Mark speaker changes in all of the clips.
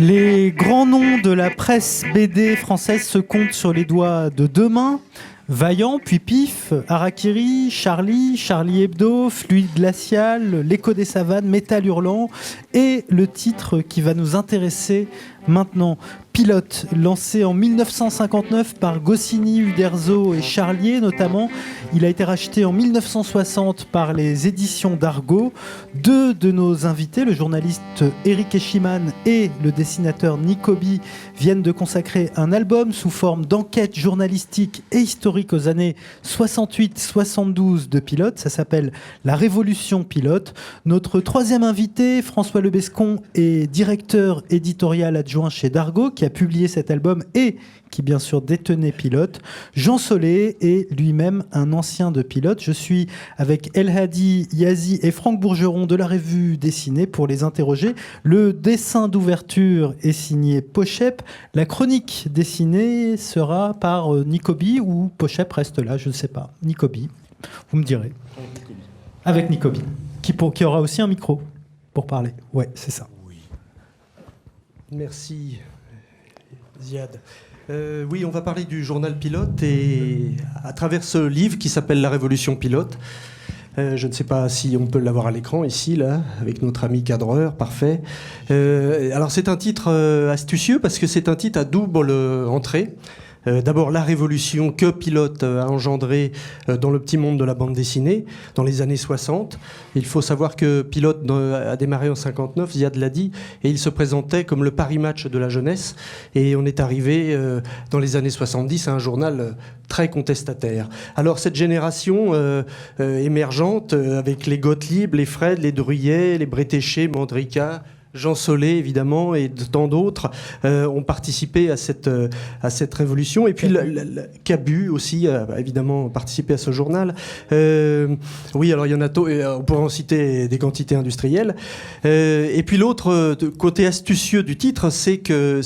Speaker 1: Les grands noms de la presse BD française se comptent sur les doigts de deux mains. Vaillant, puis Pif, Harakiri, Charlie Hebdo, Fluide Glacial, L'écho des savanes, Métal Hurlant et le titre qui va nous intéresser maintenant, Pilote, lancé en 1959 par Goscinny, Uderzo et Charlier notamment. Il a été racheté en 1960 par les éditions d'Argo. Deux de nos invités, le journaliste Eric Eschimann et le dessinateur Nicobi, viennent de consacrer un album sous forme d'enquête journalistique et historique aux années 68-72 de Pilote. Ça s'appelle La Révolution Pilote. Notre troisième invité, François Lebescon, est directeur éditorial adjoint chez Dargaud, qui a publié cet album et qui bien sûr détenait Pilote. Jean Solé est lui-même un ancien de Pilote. Je suis avec El Hadi Yazi et Franck Bourgeron de la revue Dessinée pour les interroger. Le dessin d'ouverture est signé Pochep. La chronique dessinée sera par Nicobi ou Pochep reste là, je ne sais pas. Nicobi, vous me direz. Avec Nicobi, qui aura aussi un micro pour parler. Ouais, c'est ça.
Speaker 2: Oui. Merci, Ziad. Oui, on va parler du journal Pilote et à travers ce livre qui s'appelle La Révolution Pilote. Je ne sais pas si on peut l'avoir à l'écran ici, là, avec notre ami cadreur, parfait. Alors c'est un titre astucieux parce que c'est un titre à double entrée. D'abord, la révolution que Pilote a engendrée dans le petit monde de la bande dessinée dans les années 60. Il faut savoir que Pilote a démarré en 59, Ziad l'a dit, et il se présentait comme le Paris Match de la jeunesse. Et on est arrivé dans les années 70 à un journal très contestataire. Alors cette génération émergente, avec les Gottlieb, les Fred, les Druyet, les Bretéché, Mandrika, Jean Solé, évidemment, et tant d'autres ont participé à cette révolution. Et puis Cabu aussi a évidemment participé à ce journal. Oui, alors il y en a on pourrait en citer des quantités industrielles. Et puis l'autre côté astucieux du titre, c'est que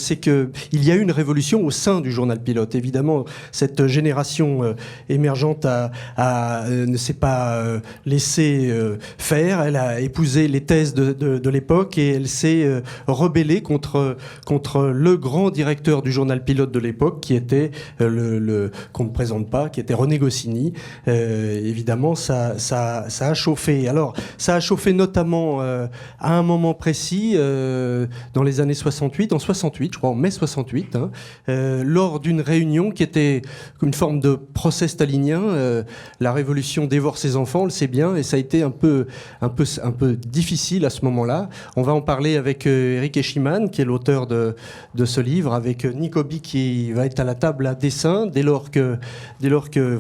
Speaker 2: il y a eu une révolution au sein du journal Pilote. Évidemment, cette génération émergente ne s'est pas laissée faire. Elle a épousé les thèses de l'époque et elle s'est rebellé contre le grand directeur du journal Pilote de l'époque, qui était qu'on ne présente pas, qui était René Goscinny. Évidemment, ça a chauffé. Alors, ça a chauffé notamment à un moment précis, dans les années 68, en 68, je crois, en mai 68, lors d'une réunion qui était une forme de procès stalinien. La révolution dévore ses enfants, on le sait bien, et ça a été un peu difficile à ce moment-là. On va en parler avec Eric Eschimann, qui est l'auteur de ce livre, avec Nicobi qui va être à la table à dessin dès lors que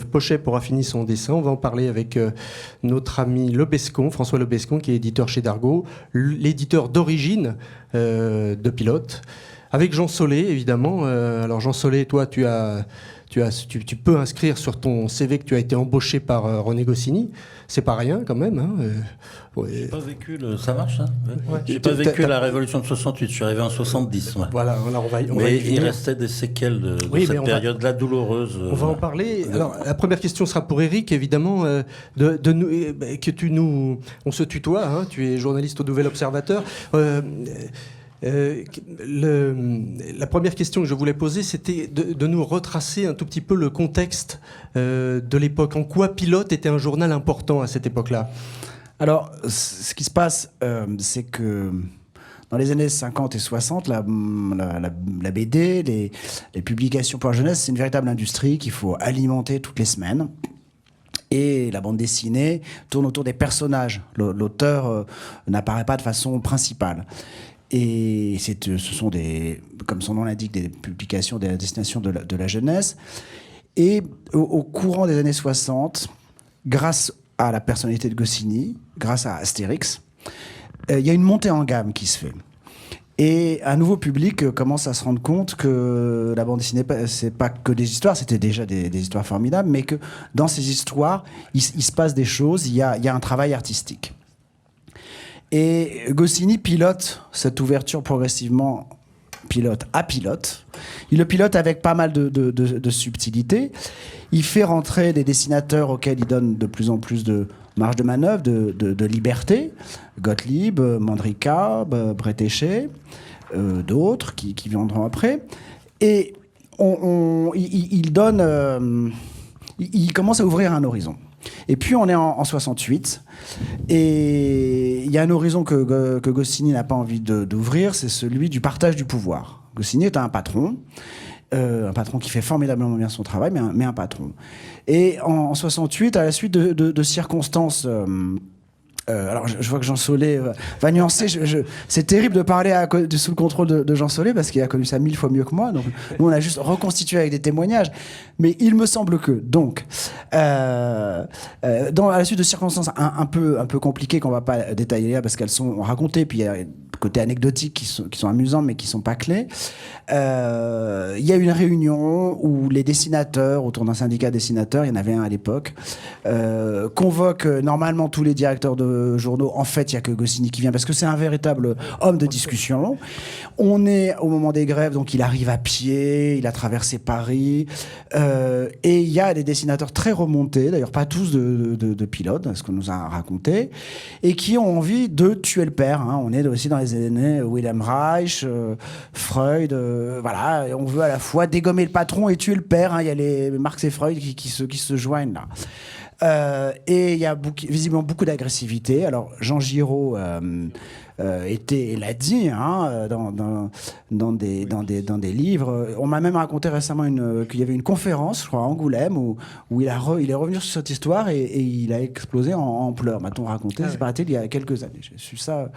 Speaker 2: Pochep aura fini son dessin. On va en parler avec notre ami Lebescon, François Lebescon, qui est éditeur chez Dargaud, l'éditeur d'origine de Pilote, avec Jean Solé, évidemment. Alors Jean Solé, toi, tu peux inscrire sur ton CV que tu as été embauché par René Goscinny. C'est pas rien quand même.
Speaker 3: J'ai pas vécu ça marche, ça ouais. J'ai pas vécu la révolution de 68. Je suis arrivé en 70. Ouais.
Speaker 2: Voilà, on va
Speaker 3: il restait des séquelles de cette période-là douloureuse.
Speaker 2: On va en parler. Alors, la première question sera pour Eric, évidemment, on se tutoie. Hein, tu es journaliste au Nouvel Observateur. La première question que je voulais poser, c'était de nous retracer un tout petit peu le contexte de l'époque. En quoi Pilote était un journal important à cette époque-là ?
Speaker 4: Alors, ce qui se passe, c'est que dans les années 50 et 60, la BD, les publications pour la jeunesse, c'est une véritable industrie qu'il faut alimenter toutes les semaines. Et la bande dessinée tourne autour des personnages. L'auteur n'apparaît pas de façon principale. Et ce sont comme son nom l'indique, des publications de la destination de la jeunesse. Et au courant des années 60, grâce à la personnalité de Goscinny, grâce à Astérix, il y a une montée en gamme qui se fait. Et un nouveau public commence à se rendre compte que la bande dessinée, c'est pas que des histoires, c'était déjà des histoires formidables, mais que dans ces histoires, il se passe des choses, il y a un travail artistique. Et Goscinny pilote cette ouverture progressivement pilote à pilote. Il le pilote avec pas mal de subtilité. Il fait rentrer des dessinateurs auxquels il donne de plus en plus de marge de manœuvre, de liberté. Gottlieb, Mandrika, Bretéché, d'autres qui viendront après. Et il donne... il commence à ouvrir un horizon. Et puis on est en 68, et il y a un horizon que Goscinny n'a pas envie d'ouvrir, c'est celui du partage du pouvoir. Goscinny est un patron qui fait formidablement bien son travail, mais un patron. Et en 68, à la suite de circonstances... alors je vois que Jean Solé va nuancer. C'est terrible de parler sous le contrôle de Jean Solé parce qu'il a connu ça 1000 fois mieux que moi. Donc nous on a juste reconstitué avec des témoignages. Mais il me semble que donc à la suite de circonstances un peu compliquées qu'on va pas détailler là parce qu'elles sont racontées. Puis il y a côté anecdotiques qui sont amusants mais qui sont pas clés. Il y a une réunion où les dessinateurs, autour d'un syndicat dessinateurs, il y en avait un à l'époque, convoquent normalement tous les directeurs de journaux. En fait, il n'y a que Goscinny qui vient parce que c'est un véritable homme de discussion. On est au moment des grèves, donc il arrive à pied, il a traversé Paris, et il y a des dessinateurs très remontés, d'ailleurs pas tous de pilotes, ce qu'on nous a raconté, et qui ont envie de tuer le père. Hein. On est aussi dans les années Wilhelm Reich, Freud, voilà, et on veut à la fois dégommer le patron et tuer le père. Hein. Il y a les Marx et Freud qui se joignent là. Et il y a visiblement beaucoup d'agressivité. Alors Jean Giraud l'a dit hein, dans des livres. On m'a même raconté récemment qu'il y avait une conférence, je crois, à Angoulême, où il est revenu sur cette histoire et il a explosé en pleurs. M'a-t-on raconté, c'est paraît-il, il y a quelques années. J'ai su ça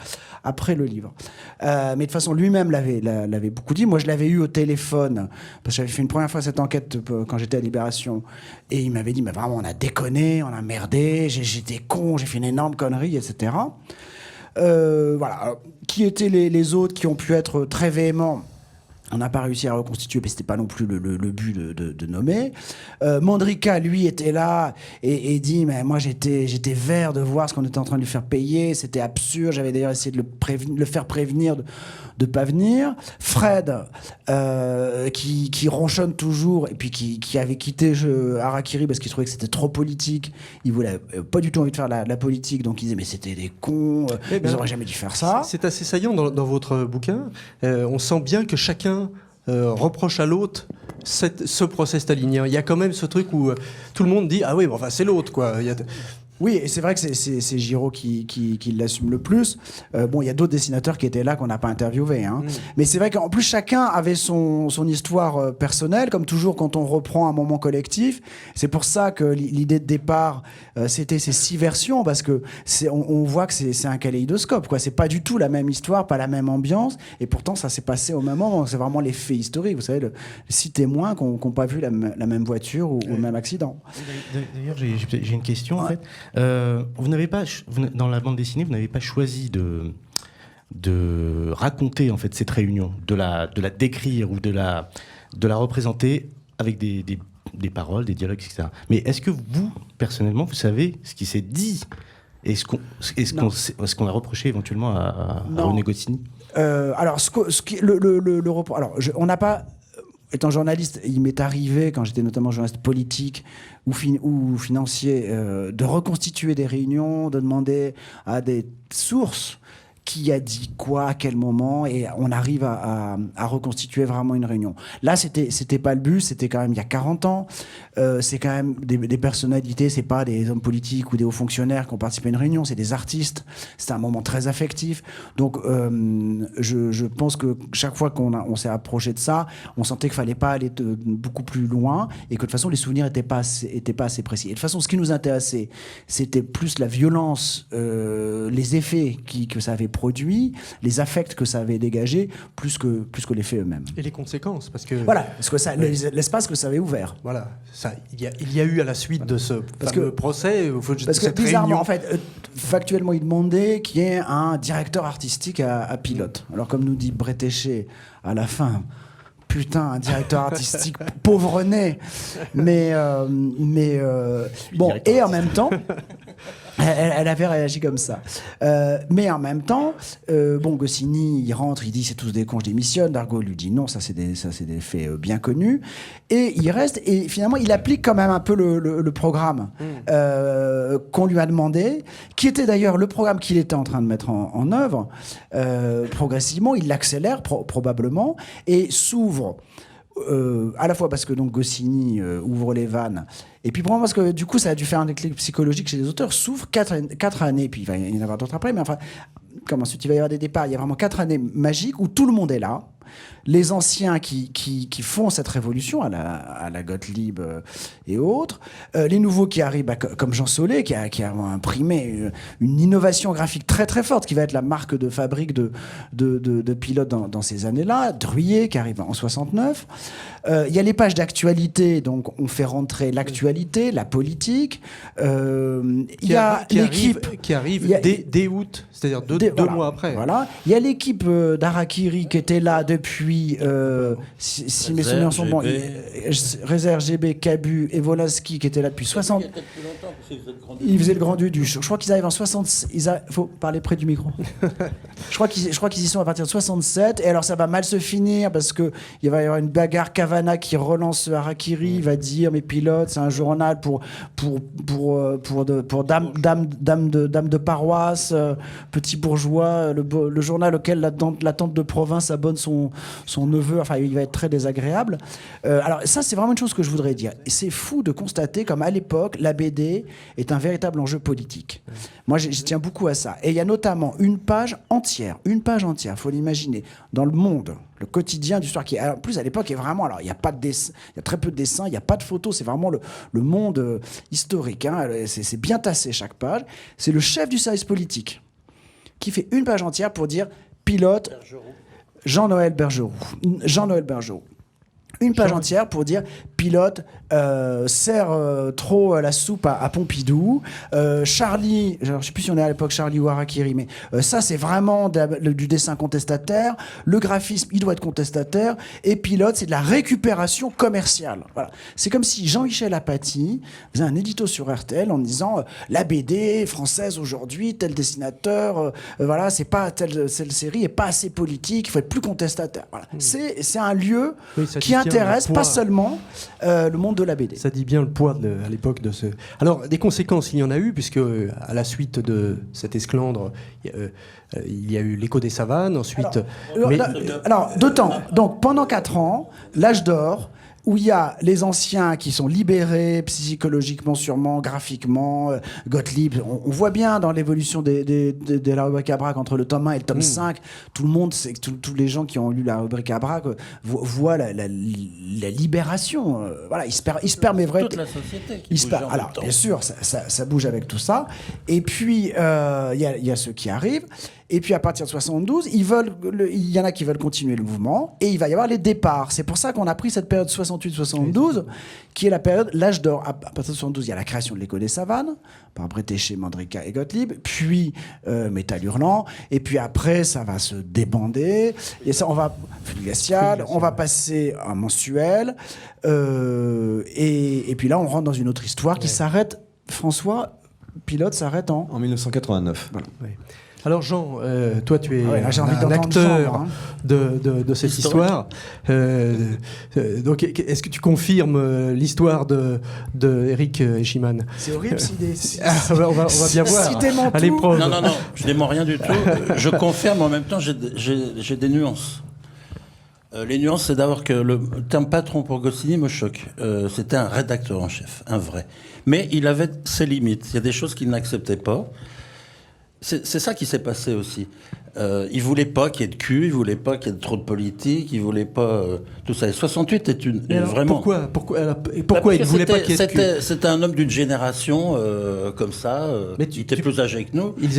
Speaker 4: après le livre. Mais de toute façon, lui-même l'avait beaucoup dit. Moi, je l'avais eu au téléphone, parce que j'avais fait une première fois cette enquête quand j'étais à Libération. Et il m'avait dit, mais vraiment, on a déconné, on a merdé, j'étais con, j'ai fait une énorme connerie, etc. Voilà. Alors, qui étaient les autres qui ont pu être très véhéments? On n'a pas réussi à reconstituer, mais c'était pas non plus le but de nommer. Mandrika, lui, était là et dit, mais moi j'étais vert de voir ce qu'on était en train de lui faire payer, c'était absurde. J'avais d'ailleurs essayé de le faire prévenir de pas venir. Fred, qui ronchonne toujours et puis qui avait quitté Harakiri parce qu'il trouvait que c'était trop politique. Il voulait pas du tout envie de faire la politique, donc il disait mais c'était des cons, ils auraient jamais dû faire ça.
Speaker 2: C'est assez saillant dans votre bouquin. On sent bien que chacun reproche à l'autre ce procès stalinien. Il y a quand même ce truc où tout le monde dit ah oui, bon, enfin c'est l'autre quoi.
Speaker 4: Oui, et c'est vrai que c'est Giraud qui l'assume le plus. Bon, il y a d'autres dessinateurs qui étaient là qu'on n'a pas interviewés. Hein. Mais c'est vrai qu'en plus, chacun avait son histoire personnelle, comme toujours quand on reprend un moment collectif. C'est pour ça que l'idée de départ, c'était ces 6 versions, parce que on voit que c'est un kaléidoscope. C'est pas du tout la même histoire, pas la même ambiance, et pourtant, ça s'est passé au même moment. C'est vraiment les faits historiques. Vous savez, les 6 témoins qui n'ont pas vu la même voiture ou le même accident.
Speaker 5: D'ailleurs, j'ai une question, en fait. Vous n'avez pas, dans la bande dessinée, vous n'avez pas choisi de raconter en fait cette réunion, de la décrire ou de la représenter avec des paroles, des dialogues, etc. Mais est-ce que vous, personnellement, vous savez ce qui s'est dit et ce qu'on a reproché éventuellement à René Goscinny?
Speaker 4: Alors, on n'a pas. Étant journaliste, il m'est arrivé, quand j'étais notamment journaliste politique ou financier, de reconstituer des réunions, de demander à des sources qui a dit quoi, à quel moment, et on arrive à reconstituer vraiment une réunion. Là, c'était pas le but, c'était quand même il y a 40 ans. C'est quand même des personnalités, c'est pas des hommes politiques ou des hauts fonctionnaires qui ont participé à une réunion, c'est des artistes. C'était un moment très affectif. Donc, je pense que chaque fois qu'on s'est approché de ça, on sentait qu'il fallait pas aller beaucoup plus loin et que de toute façon, les souvenirs étaient pas assez précis. Et de toute façon, ce qui nous intéressait, c'était plus la violence, les effets que ça avait produit, les affects que ça avait dégagé, plus que les faits eux-mêmes.
Speaker 2: Et les conséquences, parce que...
Speaker 4: Voilà, parce que l'espace que ça avait ouvert.
Speaker 2: Voilà, il y a eu à la suite de ce procès...
Speaker 4: Parce que bizarrement, en fait, factuellement, il demandait qu'il y ait un directeur artistique à Pilote. Alors comme nous dit Bretéché à la fin... Putain, un directeur artistique pauvre né. Mais bon, et en même temps, Elle avait réagi comme ça. Mais en même temps, Goscinny, il rentre, il dit c'est tous des cons, je démissionne. Dargaud lui dit non, ça c'est des faits bien connus. Et il reste, et finalement, il applique quand même un peu le programme qu'on lui a demandé, qui était d'ailleurs le programme qu'il était en train de mettre en œuvre. Progressivement, il l'accélère probablement et s'ouvre. À la fois parce que donc Goscinny ouvre les vannes, et puis probablement parce que du coup ça a dû faire un déclic psychologique chez les auteurs, s'ouvre 4 années, puis il va y en avoir d'autres après, mais enfin, comme ensuite il va y avoir des départs, il y a vraiment 4 années magiques où tout le monde est là. Les anciens qui font cette révolution à la Gottlieb et autres, les nouveaux qui arrivent, comme Jean Solé, qui a imprimé une innovation graphique très très forte, qui va être la marque de fabrique de pilotes dans ces années-là, Druillet qui arrive en 69. Il y a les pages d'actualité, donc on fait rentrer l'actualité, la politique. Il y a l'équipe
Speaker 2: qui arrive dès août, c'est-à-dire deux mois après.
Speaker 4: Voilà. Il y a l'équipe d'Harakiri qui était là depuis, si mes souvenirs sont bons, Réserve, GB, Cabu et Volaski qui étaient là depuis 60. Ils faisaient le Grand Dudu. Je crois qu'ils arrivent en 60. Il faut parler près du micro. Je crois qu'ils y sont à partir de 67. Et alors ça va mal se finir parce que il va y avoir une bagarre. Cavana qui relance Harakiri, il va dire mes pilotes, c'est un journal pour dames de paroisse, petits bourgeois, le journal auquel la tante de province abonne son neveu, enfin il va être très désagréable. Alors ça c'est vraiment une chose que je voudrais dire. Et c'est fou de constater comme à l'époque la BD est un véritable enjeu politique. Moi je tiens beaucoup à ça. Et il y a notamment une page entière, faut l'imaginer, dans Le Monde, le quotidien d'histoire qui, en plus à l'époque est vraiment, alors il y a pas de dessin, il y a très peu de dessins, il y a pas de photos, c'est vraiment le monde historique. Hein, c'est bien tassé chaque page. C'est le chef du service politique qui fait une page entière pour dire pilote Jean-Noël Bergeroux. Une page entière pour dire pilote sert trop la soupe à Pompidou. Charlie, je ne sais plus si on est à l'époque Charlie ou Harakiri, mais ça c'est vraiment du dessin contestataire. Le graphisme, il doit être contestataire. Et pilote, c'est de la récupération commerciale. Voilà. C'est comme si Jean-Michel Apathy faisait un édito sur RTL en disant la BD française aujourd'hui, tel dessinateur, voilà, c'est pas telle série est pas assez politique, il faut être plus contestataire. Voilà. C'est un lieu qui intéresse pas seulement le monde de la BD.
Speaker 2: Ça dit bien le poids à l'époque de ce... Alors, des conséquences, il y en a eu, puisque à la suite de cet esclandre, il y a eu l'écho des savanes, ensuite...
Speaker 4: Alors, deux temps. Donc, pendant 4 ans, l'âge d'or, où il y a les anciens qui sont libérés psychologiquement, sûrement, graphiquement, Gottlieb. On voit bien dans l'évolution de la rubrique à braque entre le tome 1 et le tome 5, tout le monde, tous les gens qui ont lu la rubrique à braque voient la libération. Voilà, il se perd, mais vrai.
Speaker 3: Toute la société qui bouge en
Speaker 4: alors,
Speaker 3: même temps.
Speaker 4: bien sûr, ça bouge avec tout ça. Et puis, il y a ceux qui arrivent. Et puis à partir de 72, il y en a qui veulent continuer le mouvement et il va y avoir les départs. C'est pour ça qu'on a pris cette période 68-72 qui est la période l'âge d'or. À partir de 72, il y a la création de l'écho des savanes par Bretéché, Mandrika et Gottlieb, puis Métal Hurlant, et puis après ça va se débander et ça on va glacial, on va passer à un mensuel et puis là on rentre dans une autre histoire qui s'arrête. François Pilote s'arrête en
Speaker 6: 1989.
Speaker 2: Voilà. Ouais. Alors Jean, toi tu es un
Speaker 4: Jean,
Speaker 2: acteur de cette histoire. Donc est-ce que tu confirmes l'histoire de Eric Eschiman?
Speaker 4: C'est horrible
Speaker 2: on va bien voir à l'épreuve.
Speaker 3: Non, je dément rien du tout. Je confirme, en même temps j'ai des nuances. Les nuances, c'est d'abord que le terme patron pour Goscinny me choque. C'était un rédacteur en chef, un vrai. Mais il avait ses limites. Il y a des choses qu'il n'acceptait pas. C'est ça qui s'est passé aussi. Il voulait pas qu'il y ait de cul, il voulait pas qu'il y ait trop de politique, il voulait pas tout ça. Et 68 est vraiment.
Speaker 2: Pourquoi il voulait pas qu'il y ait de cul?
Speaker 3: C'était un homme d'une génération comme ça.
Speaker 2: Mais
Speaker 3: il était plus âgé que nous.
Speaker 2: Il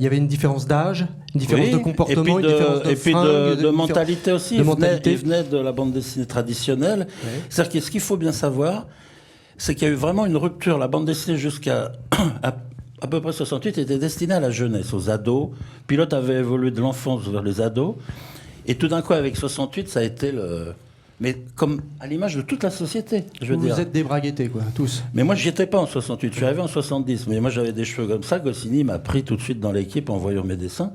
Speaker 2: y avait une différence d'âge, une différence de comportement, une différence de fringues,
Speaker 3: de mentalité aussi.
Speaker 2: Il
Speaker 3: venait de la bande dessinée traditionnelle. Ouais. C'est-à-dire que ce qu'il faut bien savoir, c'est qu'il y a eu vraiment une rupture. La bande dessinée jusqu'à à peu près 68 était destinée à la jeunesse, aux ados. Pilote avait évolué de l'enfance vers les ados. Et tout d'un coup, avec 68, ça a été Mais comme à l'image de toute la société, je veux
Speaker 2: Vous
Speaker 3: dire.
Speaker 2: êtes des braguettés, quoi, tous.
Speaker 3: Mais moi, j'y étais pas en 68. Je suis arrivé en 70. Mais moi, j'avais des cheveux comme ça. Goscinny m'a pris tout de suite dans l'équipe en voyant mes dessins.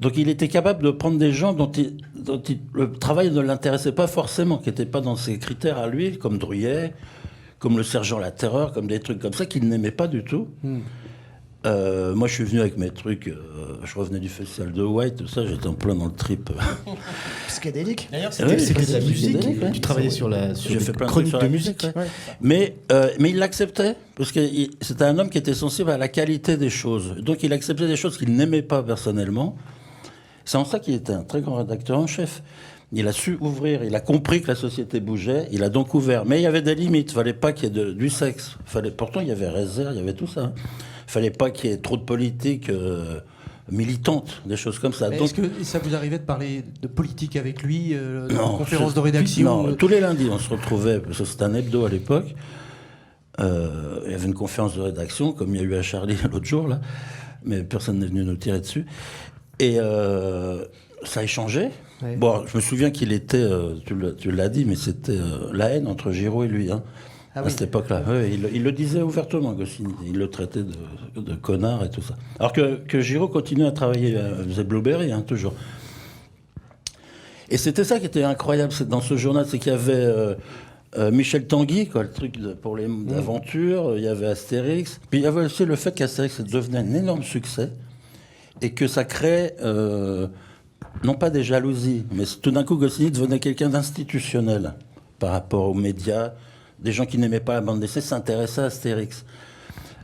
Speaker 3: Donc, il était capable de prendre des gens dont le travail ne l'intéressait pas forcément, qui n'étaient pas dans ses critères à lui, comme Druyet, comme le sergent La Terreur, comme des trucs comme ça qu'il n'aimait pas du tout. Moi, je suis venu avec mes trucs. Je revenais du festival de White, tout ça. J'étais en plein dans le trip.
Speaker 4: Psychédélique.
Speaker 5: D'ailleurs,
Speaker 3: Oui,
Speaker 5: c'était de la
Speaker 3: c'est
Speaker 5: musique.
Speaker 3: psychédélique, ouais.
Speaker 5: Tu travaillais sur
Speaker 3: J'ai
Speaker 5: des
Speaker 3: fait plein de trucs
Speaker 5: chroniques
Speaker 3: sur
Speaker 5: de
Speaker 3: la
Speaker 5: musique.
Speaker 3: musique, ouais. Mais il l'acceptait, parce que c'était un homme qui était sensible à la qualité des choses. Donc il acceptait des choses qu'il n'aimait pas personnellement. C'est en ça qu'il était un très grand rédacteur en chef. Il a su ouvrir, il a compris que la société bougeait, il a donc ouvert. Mais il y avait des limites, il ne fallait pas qu'il y ait du sexe. Pourtant, il y avait réserve, il y avait tout ça. Il ne fallait pas qu'il y ait trop de politique militante, des choses comme ça.
Speaker 2: Mais
Speaker 3: Donc,
Speaker 2: est-ce que ça vous arrivait de parler de politique avec lui, de
Speaker 3: non,
Speaker 2: conférences de rédaction
Speaker 3: non, tous les lundis, on se retrouvait, parce que c'était un hebdo à l'époque. Il y avait une conférence de rédaction, comme il y a eu à Charlie l'autre jour, là. Mais personne n'est venu nous tirer dessus. Et ça a échangé.
Speaker 2: Ouais.
Speaker 3: Bon, je me souviens qu'il était, tu l'as dit, mais c'était la haine entre Giraud et lui, hein,
Speaker 2: Ah
Speaker 3: à
Speaker 2: oui.
Speaker 3: cette époque-là. Ouais, il le disait ouvertement, Goscinny. Il le traitait de connard et tout ça. Alors que Giraud continuait à travailler, faisait Blueberry, hein, toujours. Et c'était ça qui était incroyable dans ce journal, c'est qu'il y avait Michel Tanguy, quoi, le truc pour les aventures, il y avait Astérix. Puis il y avait aussi le fait qu'Astérix devenait un énorme succès et que ça créait, non pas des jalousies, mais tout d'un coup Goscinny devenait quelqu'un d'institutionnel par rapport aux médias. Des gens qui n'aimaient pas la bande dessinée s'intéressaient à Astérix.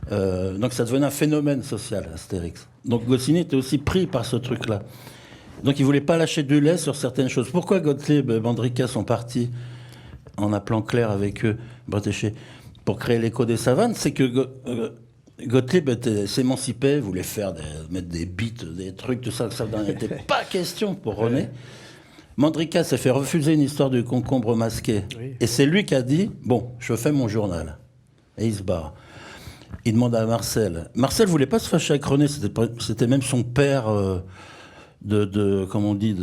Speaker 3: Donc ça devenait un phénomène social, Astérix. Donc Goscinny était aussi pris par ce truc-là. Donc il ne voulait pas lâcher du lait sur certaines choses. Pourquoi Gottlieb et Bandrika sont partis en appelant Claire avec eux, Bretéché, pour créer l'Écho des Savanes? C'est que Gottlieb s'émancipait, voulait mettre des beats, des trucs, tout ça. Ça n'en était pas question pour René. Mandrika s'est fait refuser une histoire du concombre masqué.
Speaker 2: Oui.
Speaker 3: Et c'est lui qui a dit, bon, je fais mon journal. Et il se barre. Il demande à Marcel. Marcel ne voulait pas se fâcher avec René, c'était même son père comment on dit,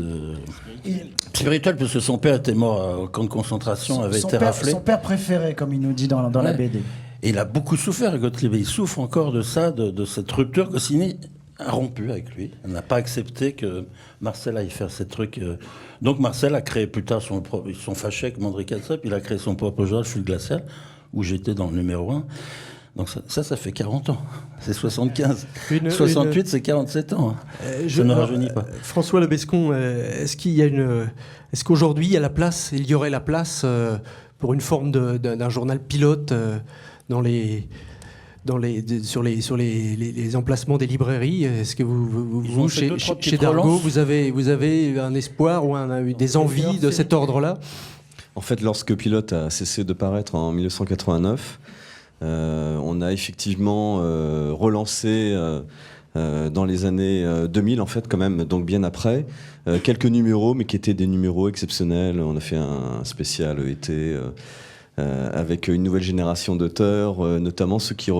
Speaker 3: spirituel, parce que son père était mort au camp de concentration, avait été raflé.
Speaker 4: Son père préféré, comme il nous dit dans la
Speaker 3: Ouais.
Speaker 4: BD.
Speaker 3: Et il a beaucoup souffert, Gottlieb. Il souffre encore de ça, de cette rupture. Goscinny a rompu avec lui. Il n'a pas accepté que Marcel aille faire ces trucs. Donc Marcel a créé plus tard ils sont fâchés avec Mandrika, puis il a créé son propre journal, Flux Glacial, où j'étais dans le numéro 1. Donc ça fait 40 ans. C'est 75. 68, c'est 47 ans. Je ne rajeunis pas.
Speaker 2: François Lebescon, est-ce qu'aujourd'hui il y aurait la place pour une forme d'un journal pilote sur les emplacements des librairies? Est-ce que
Speaker 3: Ils ont
Speaker 2: vous
Speaker 3: fait deux, trois
Speaker 2: chez
Speaker 3: petites
Speaker 2: Dargaud,
Speaker 3: relances.
Speaker 2: vous avez un espoir ou des envies de cet ordre-là?
Speaker 6: En fait, lorsque Pilote a cessé de paraître en 1989, on a effectivement relancé dans les années 2000, en fait, quand même, donc bien après, quelques numéros, mais qui étaient des numéros exceptionnels. On a fait un spécial été avec une nouvelle génération d'auteurs, notamment ceux qui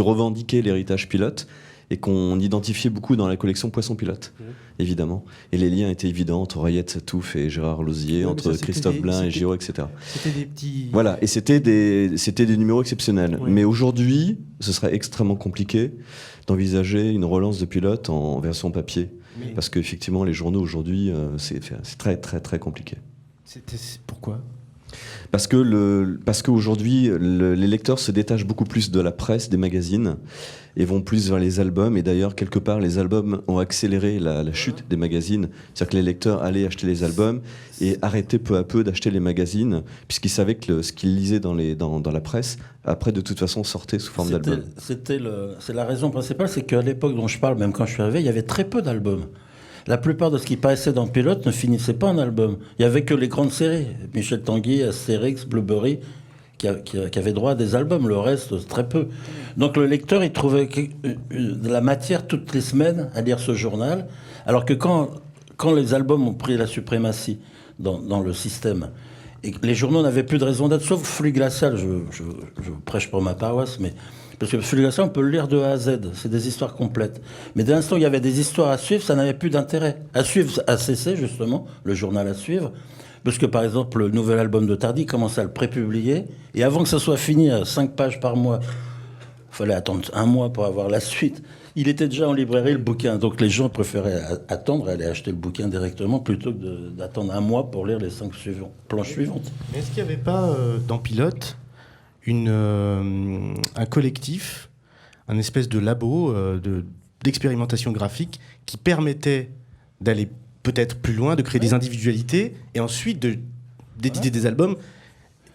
Speaker 6: revendiquaient l'héritage Pilote et qu'on identifiait beaucoup dans la collection Poisson Pilote, évidemment. Et les liens étaient évidents entre Rayette Satouf et Gérard Lozier,
Speaker 2: Oui, mais
Speaker 6: entre
Speaker 2: ça,
Speaker 6: Christophe Blain et Giraud, etc.
Speaker 2: C'était des petits...
Speaker 6: Voilà, et c'était des numéros exceptionnels.
Speaker 2: Oui.
Speaker 6: Mais aujourd'hui, ce serait extrêmement compliqué d'envisager une relance de Pilote en version papier.
Speaker 2: Oui.
Speaker 6: Parce qu'effectivement, les journaux aujourd'hui, c'est très, très, très compliqué.
Speaker 5: Pourquoi ?
Speaker 6: Parce qu'aujourd'hui, les lecteurs se détachent beaucoup plus de la presse, des magazines, et vont plus vers les albums. Et d'ailleurs, quelque part, les albums ont accéléré la chute des magazines. C'est-à-dire que les lecteurs allaient acheter les albums et arrêtaient peu à peu d'acheter les magazines, puisqu'ils savaient que ce qu'ils lisaient dans la presse, après, de toute façon, sortait sous forme d'album.
Speaker 3: C'est la raison principale, c'est qu'à l'époque dont je parle, même quand je suis arrivé, il y avait très peu d'albums. La plupart de ce qui paraissait dans Pilote ne finissait pas en album. Il n'y avait que les grandes séries. Michel Tanguy, Astérix, Blueberry, qui avaient droit à des albums. Le reste, très peu. Donc le lecteur, il trouvait de la matière toutes les semaines à lire ce journal. Alors que quand les albums ont pris la suprématie dans le système, et que les journaux n'avaient plus de raison d'être, sauf Flux Glacial, je prêche pour ma paroisse, mais Parce que Fulguracea, on peut le lire de A à Z, c'est des histoires complètes. Mais dès l'instant où il y avait des histoires à suivre, ça n'avait plus d'intérêt. À suivre, à cesser justement, le journal à suivre. Parce que par exemple, le nouvel album de Tardy commençait à le prépublier, et avant que ça soit fini à 5 pages par mois, il fallait attendre un mois pour avoir la suite. Il était déjà en librairie, le bouquin. Donc les gens préféraient attendre, aller acheter le bouquin directement, plutôt que d'attendre un mois pour lire les 5 planches suivantes.
Speaker 5: Mais est-ce qu'il n'y avait pas dans Pilote un collectif, un espèce de labo d'expérimentation graphique qui permettait d'aller peut-être plus loin, de créer des individualités et ensuite d'éditer des albums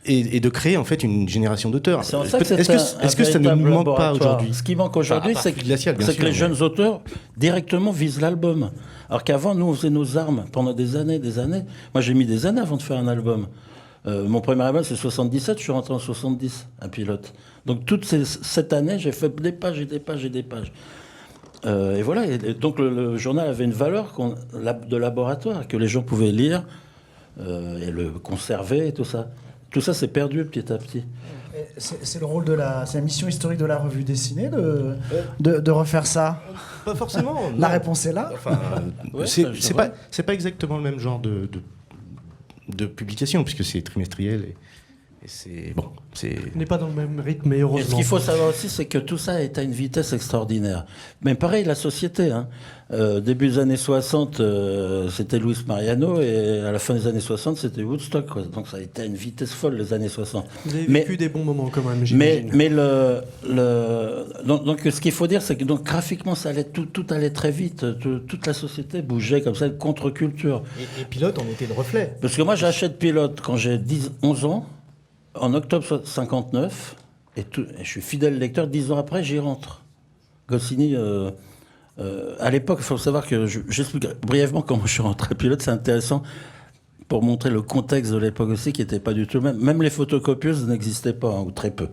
Speaker 5: et de créer en fait une génération d'auteurs.
Speaker 3: C'est en ça que
Speaker 5: Est-ce que ça ne nous manque pas aujourd'hui?
Speaker 3: Ce qui manque aujourd'hui, c'est que les jeunes auteurs directement visent l'album. Alors qu'avant, nous, on faisait nos armes pendant des années, des années. Moi, j'ai mis des années avant de faire un album. Mon premier album, c'est 77, je suis rentré en 70, un Pilote. Donc toute cette année, j'ai fait des pages et des pages et des pages. Et voilà, et donc le journal avait une valeur de laboratoire, que les gens pouvaient lire et le conserver et tout ça. Tout ça, c'est perdu petit à petit.
Speaker 4: C'est le rôle c'est la mission historique de la revue dessinée de refaire ça.
Speaker 5: Pas forcément.
Speaker 4: La réponse est là.
Speaker 5: Enfin, c'est pas exactement le même genre de publication, puisque c'est trimestriel et c'est bon.
Speaker 2: On n'est pas dans le même rythme, mais heureusement.
Speaker 3: Et ce qu'il faut savoir aussi, c'est que tout ça est à une vitesse extraordinaire. Mais pareil, la société. Début des années 60, c'était Luis Mariano, et à la fin des années 60, c'était Woodstock, quoi. Donc ça a été à une vitesse folle, les années 60.
Speaker 2: Vous avez vécu des bons moments quand même,
Speaker 3: j'imagine. Mais donc ce qu'il faut dire, c'est que donc, graphiquement, ça allait, tout allait très vite. Toute la société bougeait comme ça, contre-culture.
Speaker 5: Et Pilote, on était le reflet.
Speaker 3: Parce que moi, j'achète Pilote quand j'ai 11 ans, en octobre 59, et je suis fidèle lecteur. 10 ans après, j'y rentre. Goscinny, à l'époque, il faut savoir que j'explique brièvement comment je suis rentré à Pilote. C'est intéressant pour montrer le contexte de l'époque aussi, qui n'était pas du tout le même. Même les photocopieuses n'existaient pas, ou très peu.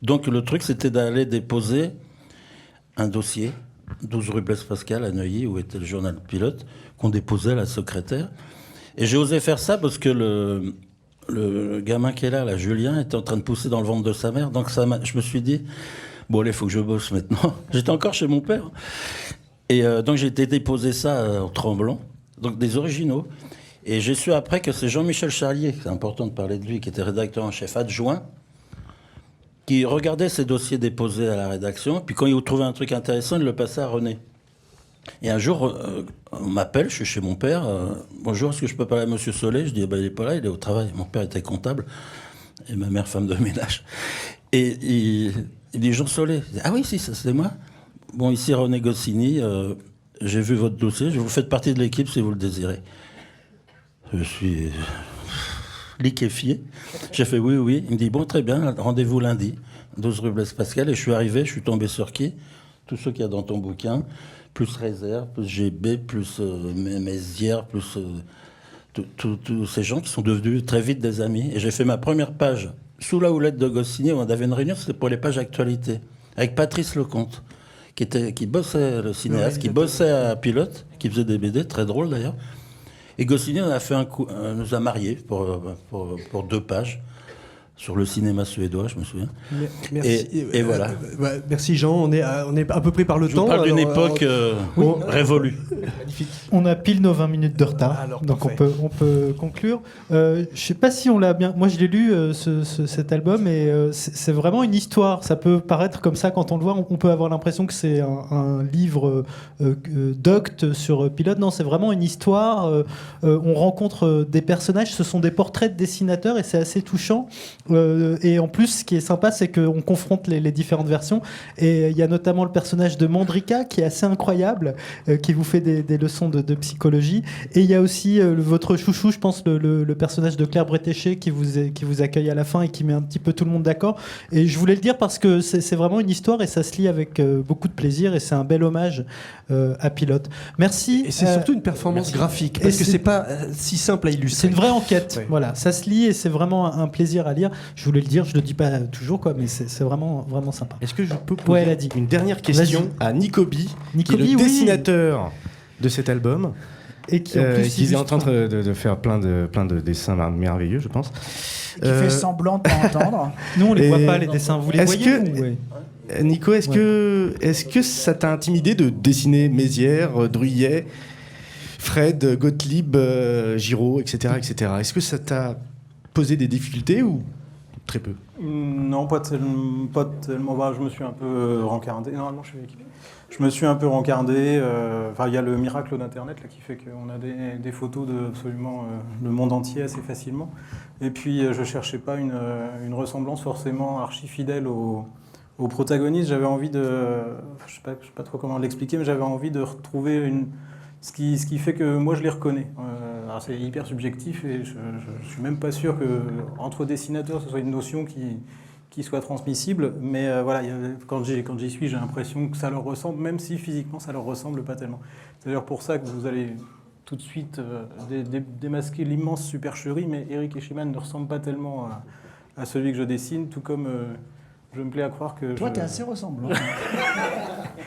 Speaker 3: Donc le truc, c'était d'aller déposer un dossier, 12 rue Blaise Pascal, à Neuilly, où était le journal Pilote, qu'on déposait à la secrétaire. Et j'ai osé faire ça parce que le gamin qui est là, Julien, était en train de pousser dans le ventre de sa mère. Donc je me suis dit, bon, allez, il faut que je bosse maintenant. J'étais encore chez mon père. Et donc j'ai été déposer ça en tremblant, donc des originaux. Et j'ai su après que c'est Jean-Michel Charlier, c'est important de parler de lui, qui était rédacteur en chef adjoint, qui regardait ces dossiers déposés à la rédaction, puis quand il trouvait un truc intéressant, il le passait à René. Et un jour, on m'appelle, je suis chez mon père. Bonjour, est-ce que je peux parler à Monsieur Solé? Je dis, il n'est pas là, il est au travail. Mon père était comptable et ma mère femme de ménage. Et il dit, Jean Solé. Je dis, ah oui, si, ça c'est moi. Bon, ici René Goscinny, j'ai vu votre dossier, vous faites partie de l'équipe si vous le désirez. Je suis liquéfié. J'ai fait oui. Il me dit, bon, très bien, rendez-vous lundi, 12 rue Blaise Pascal. Et je suis arrivé, je suis tombé sur qui? Tout ce qu'il y a dans ton bouquin. Plus Réserve, plus GB, plus Mézières, plus tous ces gens qui sont devenus très vite des amis. Et j'ai fait ma première page sous la houlette de Goscinny. On avait une réunion, c'était pour les pages actualités, avec Patrice Lecomte, qui bossait, le cinéaste, qui bossait à Pilote, qui faisait des BD, très drôles d'ailleurs. Et Goscinny nous a mariés pour 2 pages. Sur le cinéma suédois, je me souviens.
Speaker 2: Merci.
Speaker 3: Et voilà.
Speaker 2: Merci Jean, on est à peu près par le temps.
Speaker 3: On parle d'une époque révolue.
Speaker 1: Magnifique. On a pile nos 20 minutes de retard, donc on peut conclure. Je ne sais pas si on l'a bien... Moi, je l'ai lu, cet album, et c'est vraiment une histoire. Ça peut paraître comme ça quand on le voit. On peut avoir l'impression que c'est un livre docte sur Pilote. Non, c'est vraiment une histoire. On rencontre des personnages. Ce sont des portraits de dessinateurs, et c'est assez touchant. Et en plus, ce qui est sympa, c'est qu'on confronte les différentes versions. Et il y a notamment le personnage de Mandrika qui est assez incroyable, qui vous fait des leçons de psychologie. Et il y a aussi votre chouchou, je pense, le personnage de Claire Bretéché qui vous accueille à la fin et qui met un petit peu tout le monde d'accord. Et je voulais le dire parce que c'est vraiment une histoire et ça se lit avec beaucoup de plaisir et c'est un bel hommage à Pilote. Merci.
Speaker 2: Et c'est surtout une performance graphique parce que c'est pas si simple à illustrer.
Speaker 1: C'est une vraie enquête.
Speaker 2: Oui.
Speaker 1: Voilà, ça se lit et c'est vraiment un plaisir à lire. Je voulais le dire, je le dis pas toujours, quoi, mais c'est vraiment sympa.
Speaker 5: Est-ce que je peux poser une dernière question à Nicobi, qui est le dessinateur de cet album,
Speaker 1: et qui en plus
Speaker 5: est en train de faire plein de dessins merveilleux, je pense.
Speaker 4: Qui fait semblant de pas entendre.
Speaker 1: Nous, on les voit pas, les dessins. Vous les voyez
Speaker 5: Nico, est-ce que ça t'a intimidé de dessiner Mézières, Druyet, Fred, Gottlieb, Giraud, etc., etc. Est-ce que ça t'a posé des difficultés ou très peu?
Speaker 7: Non, pas tellement. Bah, je me suis un peu rencardé. Normalement, je suis équipé. Je me suis un peu rencardé. Il y a le miracle d'Internet là, qui fait qu'on a des photos de absolument le monde entier assez facilement. Et puis, je ne cherchais pas une ressemblance forcément archi fidèle au protagoniste. J'avais envie de... Je ne sais pas trop comment l'expliquer, mais j'avais envie de retrouver ce qui fait que moi, je les reconnais. Alors, c'est hyper subjectif et je ne suis même pas sûr qu'entre dessinateurs, ce soit une notion qui soit transmissible. Mais quand j'y suis, j'ai l'impression que ça leur ressemble, même si physiquement, ça leur ressemble pas tellement. C'est d'ailleurs pour ça que vous allez tout de suite démasquer l'immense supercherie, mais Eric Eschiman ne ressemble pas tellement à celui que je dessine, tout comme je me plais à croire que...
Speaker 4: Toi, t'es assez ressemblant.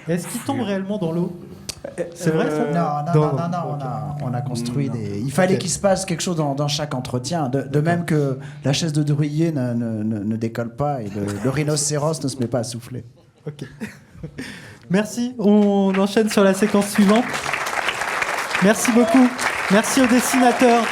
Speaker 1: Est-ce qu'il tombe réellement dans l'eau? C'est vrai ça?
Speaker 4: Non, on a construit des... Il fallait qu'il se passe quelque chose dans chaque entretien, de même que la chaise de Druyet ne décolle pas et le rhinocéros ne se met pas à souffler.
Speaker 1: Ok. Merci, on enchaîne sur la séquence suivante. Merci beaucoup. Merci aux dessinateurs.